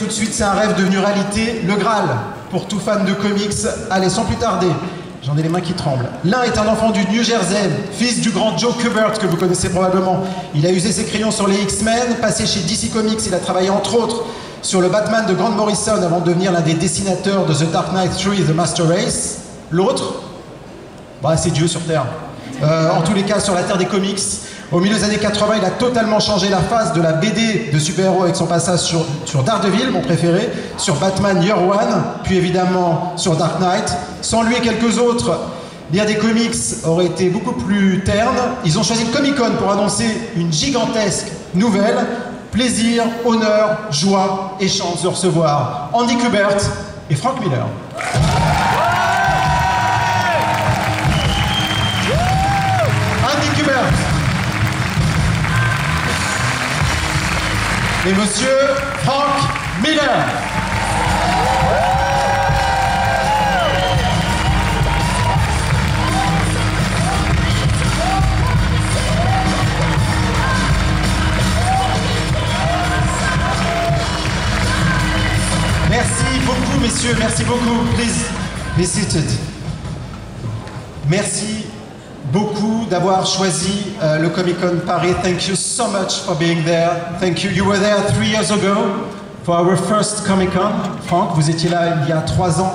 tout de suite, c'est un rêve devenu réalité, le Graal, pour tout fan de comics. Allez, sans plus tarder, j'en ai les mains qui tremblent. L'un est un enfant du New Jersey, fils du grand Joe Kubert, que vous connaissez probablement. Il a usé ses crayons sur les X-Men, passé chez DC Comics, il a travaillé entre autres sur le Batman de Grant Morrison avant de devenir l'un des dessinateurs de The Dark Knight 3 et The Master Race. L'autre, bah, c'est Dieu sur Terre. En tous les cas, sur la Terre des comics. Au milieu des années 80, il a totalement changé la face de la BD de super-héros avec son passage sur Daredevil, mon préféré, sur Batman Year One, puis évidemment sur Dark Knight. Sans lui et quelques autres, lire des comics aurait été beaucoup plus terne. Ils ont choisi le Comic-Con pour annoncer une gigantesque nouvelle. Plaisir, honneur, joie et chance de recevoir Andy Kubert et Frank Miller. Andy Kubert et monsieur Frank Miller. Merci beaucoup, messieurs, merci beaucoup. Please be seated. Merci beaucoup d'avoir choisi le Comic-Con Paris. Thank you so much for being there. Thank you. You were there 3 years ago for our first Comic-Con. Franck, vous étiez là il y a 3 ans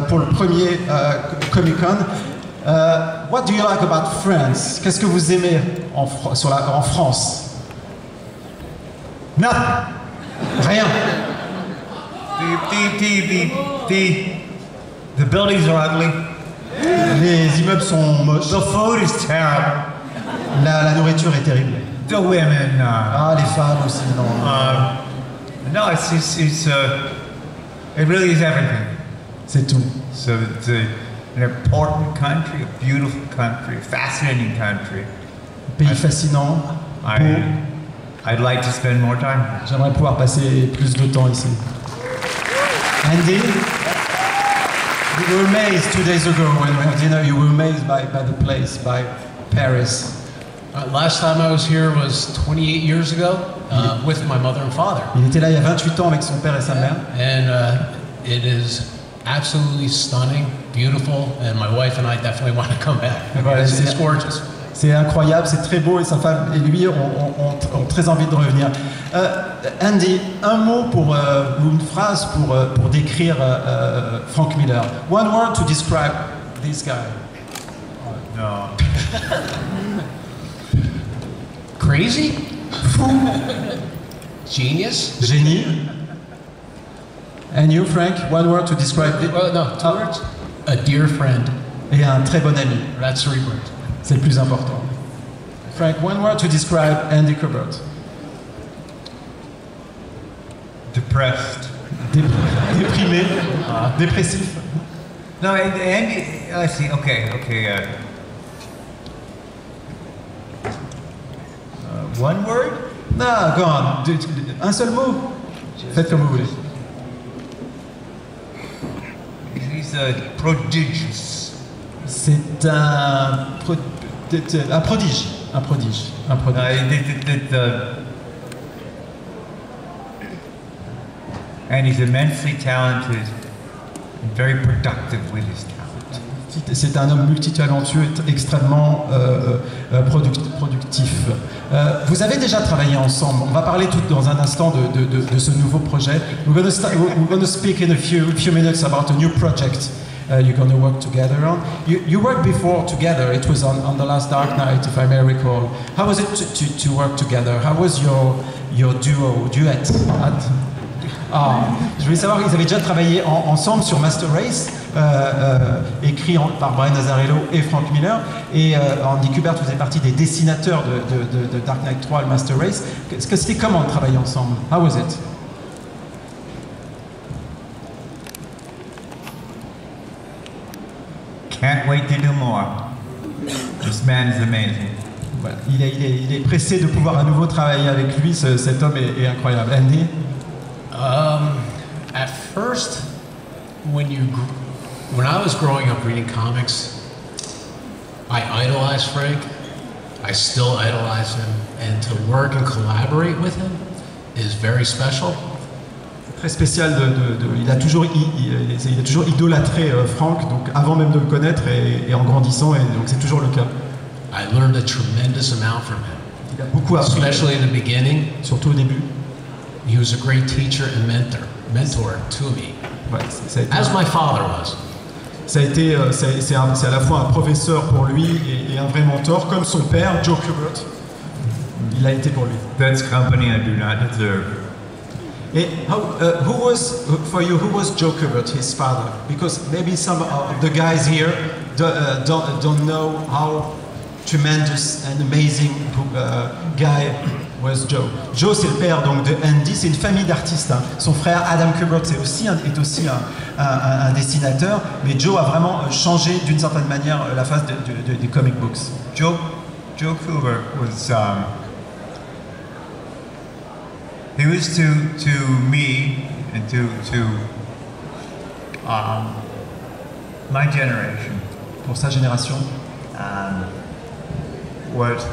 pour le premier Comic-Con. What do you like about France? Qu'est-ce que vous aimez en France? Non, rien. The buildings are ugly. Les immeubles sont moches. The food is terrible. La nourriture est terrible. The women. Ah, les femmes aussi, non. No, it really is everything. C'est tout. So it's an important country, a beautiful country, a fascinating country. Pays fascinant. I'd like to spend more time. J'aimerais pouvoir passer plus de temps ici. Andy, you were amazed 2 days ago when we had dinner. You were amazed by the place, by Paris. Last time I was here was 28 years ago with my mother and father. Il était là il y a 28 ans avec son père et sa mère. And it is absolutely stunning, beautiful, and my wife and I definitely want to come back. Voilà, It's gorgeous. C'est incroyable, c'est très beau et sa femme et lui ont très envie de revenir. Andy, un mot ou une phrase pour décrire Frank Miller. One word to describe this guy. No. Crazy? Genius? Génie. And you, Frank, one word to describe it. Well, no, 2 words. A dear friend. Et un très bon ami. That's 3 words. C'est le plus important. Frank, one word to describe Andy Kubert. Depressed. Déprimé, dépressif. No, Andy, I see. Okay. One word? Non, go on. Un seul mot. Faites comme vous voulez. He's prodigious. C'est un prodige. Un prodige. And he's immensely talented and very productive with his talent. C'est un homme multitalentueux, extrêmement productif. Vous avez déjà travaillé ensemble. On va parler dans un instant de ce nouveau projet. We're going to speak in a few minutes about a new project you're going to work together on. You worked before together. It was on the last Dark Knight, if I may recall. How was it to work together? How was your duet? Je voulais savoir, ils avaient déjà travaillé ensemble sur Master Race, écrit par Brian Azzarello et Frank Miller, et Andy Kubert faisait partie des dessinateurs de Dark Knight 3 et Master Race. Est-ce que c'était comment de travailler ensemble? How was it? Can't wait to do more. This man is amazing. Voilà. Il est pressé de pouvoir à nouveau travailler avec lui, cet homme est incroyable. Andy? At first, when I was growing up reading comics, I idolized Frank. I still idolize him, and to work and collaborate with him is very special. très spécial. Il a toujours idolâtré Frank, donc avant même de le connaître et en grandissant, et donc c'est toujours le cas. I learned a tremendous amount from him, Il a beaucoup appris, especially in the beginning. surtout au début. He was a great teacher and mentor to me, Ouais, ça a été, as my father was. c'est à la fois un professeur pour lui et un vrai mentor, comme son père, Joe Kubert. Il a été pour lui. That's company I do not deserve. Et who was Joe Kubert, his father? Because maybe some of the guys here don't know how tremendous and amazing guy was Joe. Joe, c'est le père donc de Andy, c'est une famille d'artistes. Hein. Son frère Adam Kubert est aussi un dessinateur, mais Joe a vraiment changé d'une certaine manière la face des comic books. Joe Kubert was he was to me and to my generation Pour sa génération, what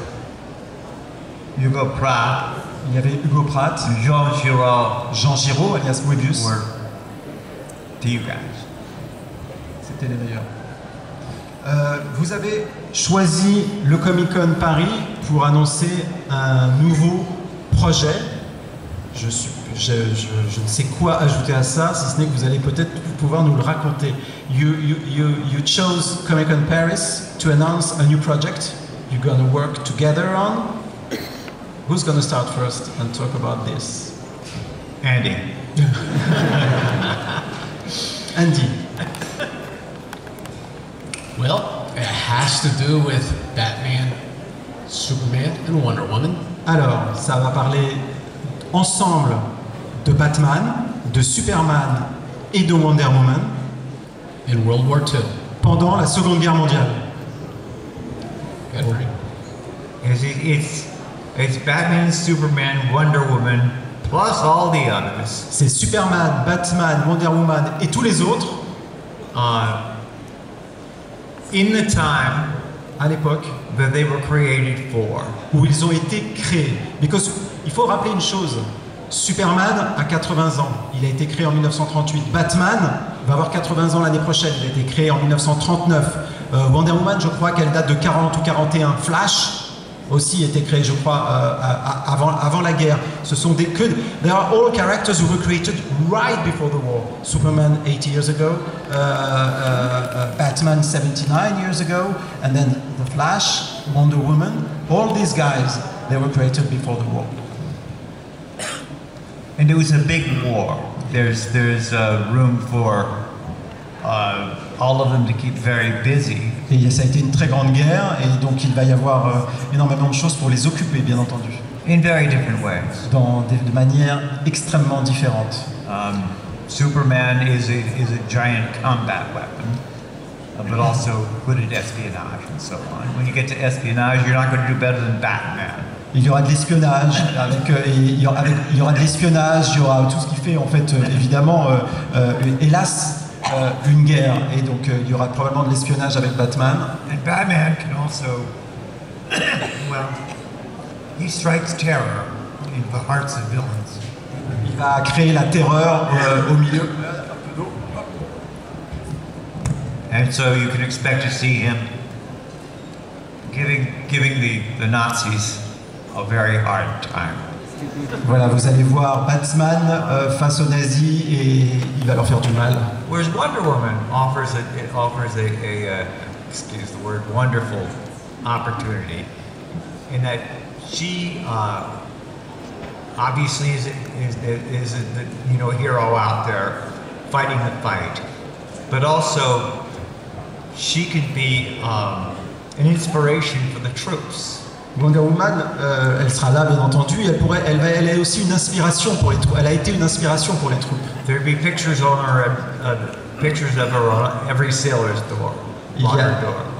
Hugo Pratt il y avait Hugo Pratt, and Jean Giraud Jean Giraud, alias Moebius. were to you guys. C'était les meilleurs. Vous avez choisi le Comic-Con Paris pour annoncer un nouveau projet. Je ne sais quoi ajouter à ça, si ce n'est que vous allez peut-être pouvoir nous le raconter. You chose Comic-Con Paris to announce a new project you're going to work together on. Who's going to start first and talk about this? Andy. Andy. Well, it has to do with Batman, Superman, and Wonder Woman. Alors, ça va parler ensemble de Batman, de Superman et de Wonder Woman In World War II. pendant la Seconde Guerre mondiale. Good, right? It's Batman, Superman, Wonder Woman, plus all the others. C'est Superman, Batman, Wonder Woman et tous les autres In the time à l'époque that they were created for. où ils ont été créés. Because il faut rappeler une chose, Superman a 80 ans, il a été créé en 1938. Batman va avoir 80 ans l'année prochaine, il a été créé en 1939. Wonder Woman, je crois qu'elle date de 40 ou 41. Flash aussi a été créé, je crois, avant la guerre. Ce sont they are all characters who were created right before the war. Superman 80 years ago, Batman 79 years ago, and then the Flash, Wonder Woman. All these guys, they were created before the war. And it was a big war. There's room for all of them to keep very busy. Et ça a été une très grande guerre, et donc il va y avoir énormément de choses pour les occuper, bien entendu, In very different ways. de manière extrêmement différente. Superman is a giant combat weapon, but also good at espionage and so on. When you get to espionage, you're not going to do better than Batman. Il y aura de l'espionnage, il y aura de l'espionnage, il y aura tout ce qui fait en fait évidemment, hélas, une guerre, et donc il y aura probablement de l'espionnage avec Batman. And Batman can also, well, he strikes terror in the hearts of villains. Il va créer la terreur au milieu. And so you can expect to see him giving the Nazis a very hard time. Voilà, vous allez voir Batman face aux nazis et il va leur faire du mal. Whereas Wonder Woman offers a excuse the word, wonderful opportunity in that she obviously is a hero out there fighting the fight, but also she can be an inspiration for the troops. Wonder Woman, elle sera là bien entendu. Elle est aussi une inspiration pour les troupes. Elle a été une inspiration pour les troupes. There'll be pictures of her on every sailor's door.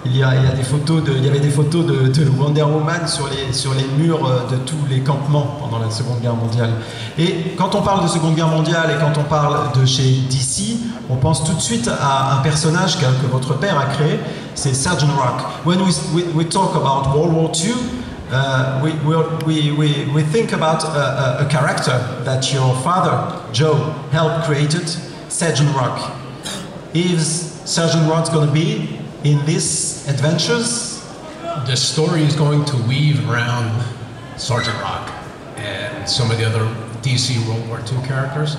Il y avait des photos de Wonder Woman sur les murs de tous les campements pendant la Seconde Guerre mondiale. Et quand on parle de Seconde Guerre mondiale et quand on parle de chez DC, on pense tout de suite à un personnage que votre père a créé, c'est Sergeant Rock. When we talk about World War II, we think about a character that your father, Joe, helped created, Sergeant Rock. Is Sergeant Rock going to be in these adventures? The story is going to weave around Sergeant Rock and some of the other DC World War II characters.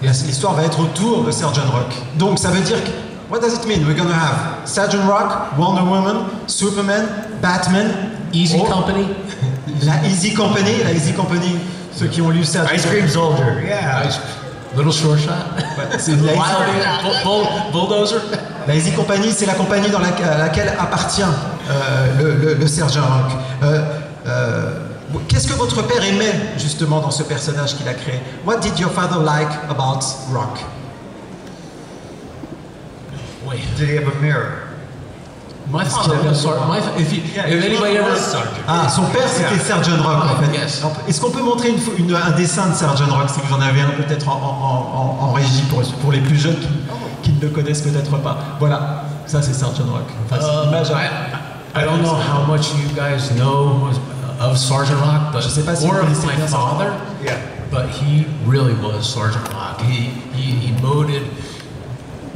L'histoire va être autour de Sergeant Rock. Donc ça veut dire que, what does it mean? We're going to have Sergeant Rock, Wonder Woman, Superman, Batman, Easy Company. La Easy Company, ceux qui ont lu Sergeant Ice Rock. Cream Soldier, yeah. Little Short Shot. C'est la Bulldozer. La Easy Company, c'est la compagnie dans laquelle appartient le Sergeant Rock. Qu'est-ce que votre père aimait justement dans ce personnage qu'il a créé? What did your father like about Rock? Wait. Did he have a mirror? My father was Sergeant. If anybody ever Sergeant. Ah, son père c'était Sergeant Rock en fait. Yes. Est-ce qu'on peut montrer un dessin de Sergeant Rock si vous en avez un peut-être en régie pour les plus jeunes qui ne le connaissent peut-être pas? Voilà, ça c'est Sergeant Rock. Enfin, c'est une image, I don't know how much you guys know of Sergeant Rock, but Je sais pas si or vous of connaissez my bien Sergeant father. Yeah. But he really was Sergeant Rock. He molded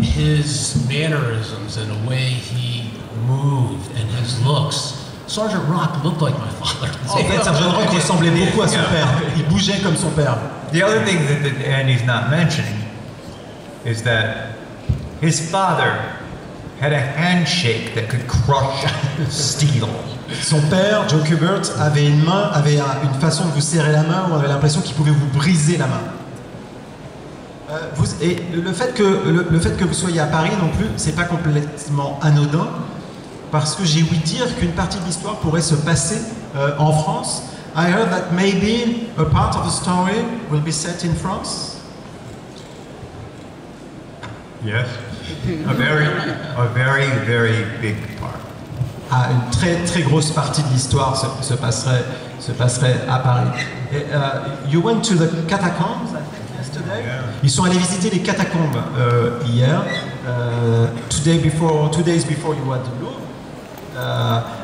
his mannerisms and the way he moved and his looks. Sergeant Rock looked like my father. En fait, Sergeant Rock ressemblait beaucoup à son père. Il bougeait comme son père. The other thing that Andy's not mentioning is that his father had a handshake that could crush steel. Son père, Joe Kubert, avait une façon de vous serrer la main où on avait l'impression qu'il pouvait vous briser la main. Et le fait que vous soyez à Paris non plus, c'est pas complètement anodin, parce que j'ai ouï dire qu'une partie de l'histoire pourrait se passer en France. I heard that maybe a part of the story will be set in France. Yes. A very, very big part. Ah, une très très grosse partie de l'histoire se passerait à Paris. Et, you went to the catacombs yesterday. Yeah. Ils sont allés visiter les catacombes hier. 2 days before you were at the Louvre.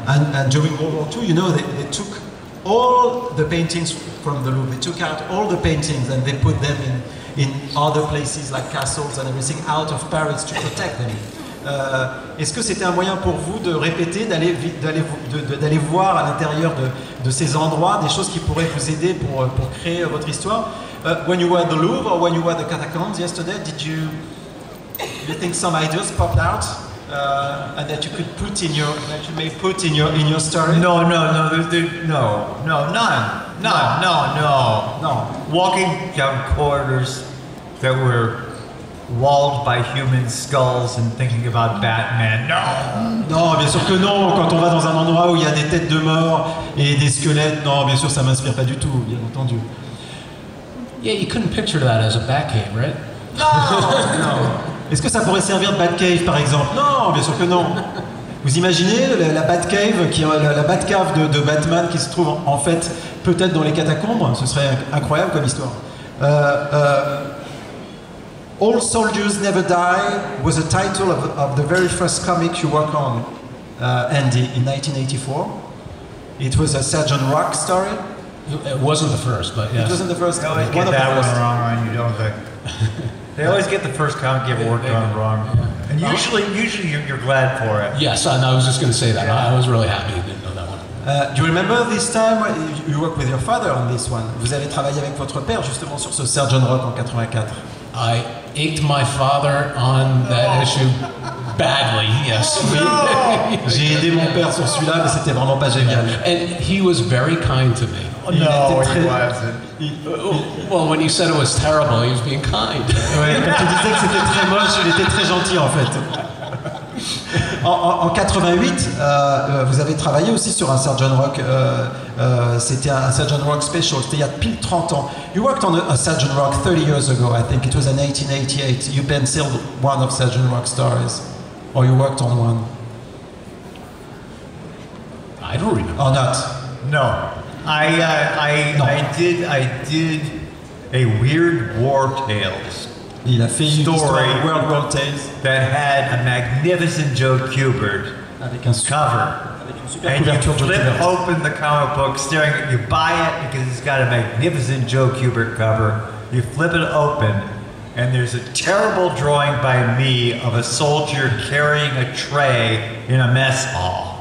And during World War II, you know, they took all the paintings from the Louvre. They took out all the paintings and they put them in other places like castles and everything out of Paris to protect them. Est-ce que c'était un moyen pour vous de répéter, d'aller voir à l'intérieur de ces endroits des choses qui pourraient vous aider pour créer votre histoire? When you were at the Louvre or when you were at the catacombs yesterday, did you think some ideas popped out and that you may put in your story? No, none. No. Walking down corridors that were walled by human skulls and thinking about Batman. No. Non, bien sûr que non. Quand on va dans un endroit où il y a des têtes de mort et des squelettes, non, bien sûr, ça m'inspire pas du tout, bien entendu. Yeah, you couldn't picture that as a Batcave, right? Non. Est-ce que ça pourrait servir de Batcave, par exemple? Non, bien sûr que non. Vous imaginez la Batcave, la Batcave de Batman qui se trouve en fait peut-être dans les catacombes? Ce serait incroyable comme histoire. All Soldiers Never Die was a title of the very first comic you worked on, Andy, in 1984. It was a Sergeant Rock story. It wasn't the first, but yes. It wasn't the first. They always one get of the that first. one wrong, Ryan. You don't think? They always get the first comic you ever worked on wrong. And usually you're glad for it. Yes, and I was just going to say that. I was really happy you didn't know that one. Do you remember this time you worked with your father on this one? Vous avez travaillé avec votre père justement sur ce Sergeant Rock en 84. I ached my father on that issue badly, yes. J'ai aidé mon père sur celui-là, mais c'était vraiment pas génial. And he was very kind to me. Il No, était he très- wasn't. Well, when you said it was terrible, he was being kind. Ouais, quand tu disais que c'était très moche, il était très gentil en fait. En 88, vous avez travaillé aussi sur un Sergeant Rock. C'était un Sergeant Rock special. C'était il y a pile 30 ans. You worked on a Sergeant Rock 30 years ago, I think. It was in 1888. You penciled one of Sergeant Rock stories. Or you worked on one. I don't remember. Or not. No. I did a weird War Tales Il a fait une Story. histoire World Tales that had a magnificent Joe Kubert avec un cover. avec Super And you couverture Joe flip Kubert. open the comic book, staring at you buy it because it's got a magnificent Joe Kubert cover. You flip it open, and there's a terrible drawing by me of a soldier carrying a tray in a mess hall.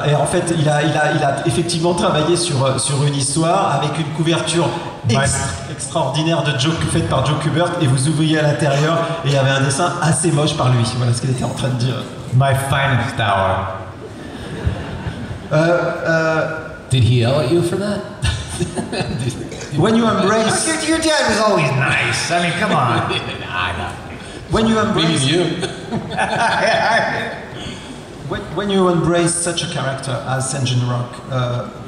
Et en fait, il a effectivement travaillé sur une histoire avec une couverture extraordinaire faite par Joe Kubert, et vous ouvriez à l'intérieur et il y avait un dessin assez moche par lui. Voilà ce qu'il était en train de dire. My finest hour. Did he yell at you for that? When you embrace, Your dad was always nice. I mean, come on. when you embrace, you. when you embrace such a character as St. John Rock,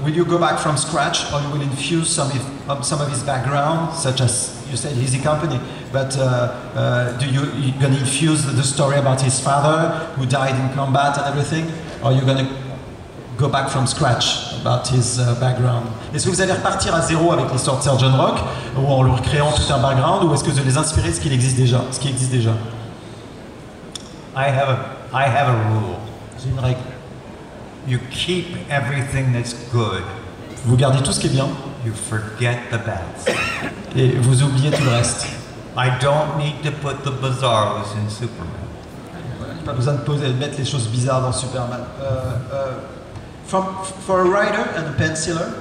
will you go back from scratch, or you will infuse some of his background, such as you said, Easy Company? But you gonna infuse the story about his father who died in combat and everything, or you gonna go back from scratch about his background? Est-ce que vous allez repartir à zéro avec l'histoire de St. John Rock, ou en leur créant tout un background, ou est-ce que vous allez les inspirer de ce qui existe déjà? I have a rule. J'ai une règle. You keep everything that's good. Vous gardez tout ce qui est bien You forget the bad stuff. et vous oubliez tout le reste. I don't need to put the bizarros in Superman. Pas besoin de mettre les choses bizarres dans Superman. For a writer and a penciler,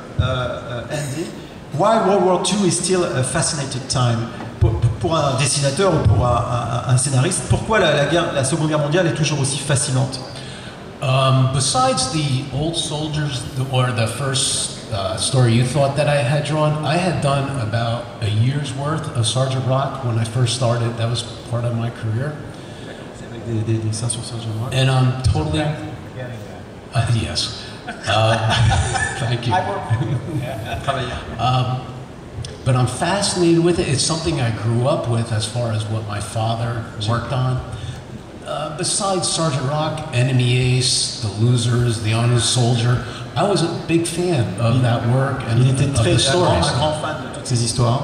Andy, why World War II is still a fascinating time? Pour un dessinateur ou pour un scénariste, pourquoi la Seconde Guerre mondiale est toujours aussi fascinante? Besides the old soldiers, or the first story you thought that I had drawn, I had done about a year's worth of Sergeant Rock when I first started. That was part of my career. Des dessins sur Sergeant Rock. And I'm totally... yes. Thank you. But I'm fascinated with it. It's something I grew up with as far as what my father worked on. Besides Sergeant Rock, Enemy Ace, The Losers, The Honest Soldier, I was a big fan of that work and Il était of the stories. un grand fan de toutes ces histoires.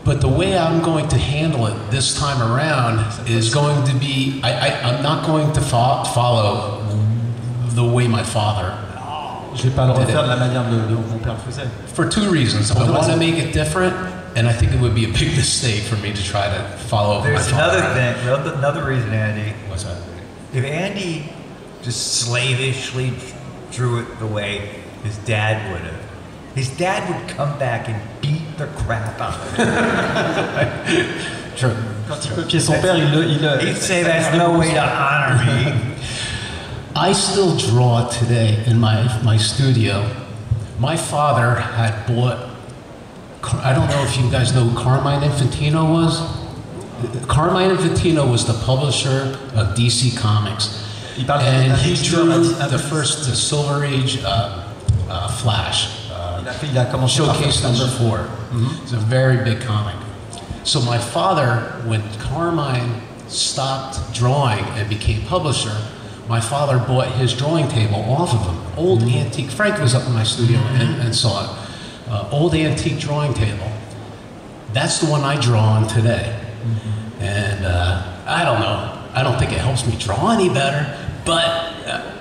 But the way I'm going to handle it this time around is going to be, I'm not going to follow the way my father Je vais pas le refaire de la manière dont mon père le faisait. For two reasons. I want to make it different, and I think it would be a big mistake for me to try to follow my There's father. another reason, Andy. What's that? If Andy just slavishly drew it the way his dad would have, his dad would come back and beat the crap out of him. True. Quand il copiait son père, He'd say that's no way to honor me. I still draw today in my studio. My father had bought, I don't know if you guys know who Carmine Infantino was. Carmine Infantino was the publisher of DC Comics. And he drew the first Silver Age Flash. Showcase number 4. It's a very big comic. So my father, when Carmine stopped drawing and became publisher, my father bought his drawing table off of him. Old antique. Frank was up in my studio and saw it. Old antique drawing table. That's the one I draw on today. And I don't know. I don't think it helps me draw any better, but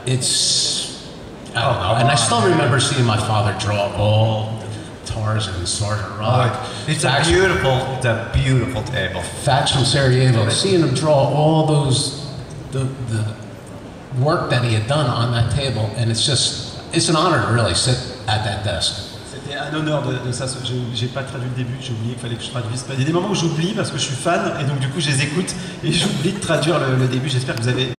it's, I don't know. And I still remember seeing my father draw all Tarzan and Sergeant Rock. It's a beautiful table. Facts from Sarajevo. Seeing him draw all those, the work that he had done on that table, and it's an honor to really sit at that desk. C'était un honneur de ça. J'ai pas traduit le début, j'ai oublié qu'il fallait que je traduise. Il y a des moments où j'oublie parce que je suis fan, et donc du coup je les écoute et j'oublie de traduire le début. J'espère que vous avez